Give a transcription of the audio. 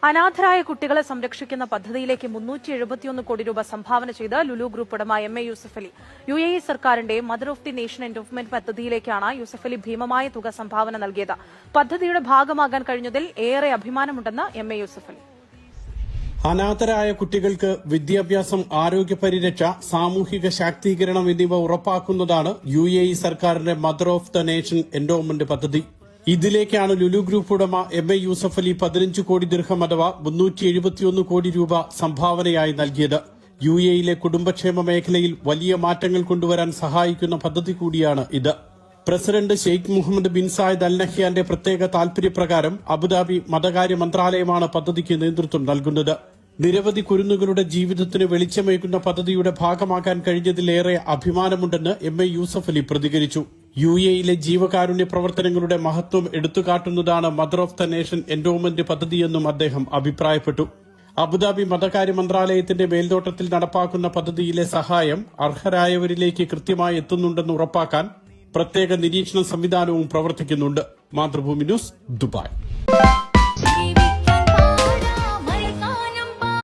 അനാഥരായ കുട്ടികളെ സംരക്ഷിക്കുന്ന പദ്ധതിയിലേക്ക് 371 കോടി രൂപ സംഭാവന ചെയ്ത് ലുലു ഗ്രൂപ്പ് ഉടമ MA യൂസഫ് അലി. UAE സർക്കാരിന്റെ mother of the nation endowment പദ്ധതിയിലേക്കാണ് യൂസഫ് അലി ഭീമമായ തുക സംഭാവന നൽകിയത്. പദ്ധതിയുടെ ഭാഗമാകാൻ കഴിഞ്ഞതിൽ ഏറെ അഭിമാനമുണ്ടെന്ന് MA യൂസഫ് അലി. അനാഥരായ കുട്ടികൾക്ക് വിദ്യാഭ്യാസം, ആരോഗ്യ പരിരക്ഷ, സാമൂഹിക ശാക്തീകരണം എന്നിവ ഉറപ്പാക്കുന്നതാണ് UAE സർക്കാരിന്റെ mother of the nation endowment പദ്ധതി. ഇതിലേക്കാണ് ലുലു ഗ്രൂപ്പ് ഉടമ MA യൂസഫ് അലി 15 കോടി ദിർഹം അഥവാ 371 കോടി രൂപ സംഭാവനയായി നൽകിയത്. UAEയിലെ കുടുംബക്ഷേമ മേഖലയിൽ വലിയ മാറ്റങ്ങൾ കൊണ്ടുവരാൻ സഹായിക്കുന്ന പദ്ധതി കൂടിയാണ് ഇത്. President Sheikh Mohammed bin Zayed Al നഹ്യാന്റെ പ്രത്യേക താൽപര്യപ്രകാരം അബുദാബി മതകാര്യ മന്ത്രാലയമാണ് പദ്ധതിക്ക് നേതൃത്വം നൽകുന്നത്. നിരവധി കുരുന്നുകളുടെ ജീവിതത്തിന് വെളിച്ചമേകുന്ന പദ്ധതിയുടെ ഭാഗമാക്കാൻ കഴിഞ്ഞതിലേറെ അഭിമാനമുണ്ടെന്ന് MA യൂസഫ് അലി പ്രതികരിച്ചു. UAEയിലെ ജീവകാരുണ്യ പ്രവർത്തനങ്ങളുടെ മഹത്വം എടുത്തുകാട്ടുന്നതാണ് mother of the nation endowment പദ്ധതിയെന്നും അദ്ദേഹം അഭിപ്രായപ്പെട്ടു. അബുദാബി മതകാര്യ മന്ത്രാലയത്തിന്റെ മേൽനോട്ടത്തിൽ നടപ്പാക്കുന്ന പദ്ധതിയിലെ സഹായം അർഹരായവരിലേക്ക് കൃത്യമായി എത്തുന്നുണ്ടെന്ന് ഉറപ്പാക്കാൻ പ്രത്യേക നിരീക്ഷണ സംവിധാനവും പ്രവർത്തിക്കുന്നുണ്ട്. Mathrubhumi news, Dubai.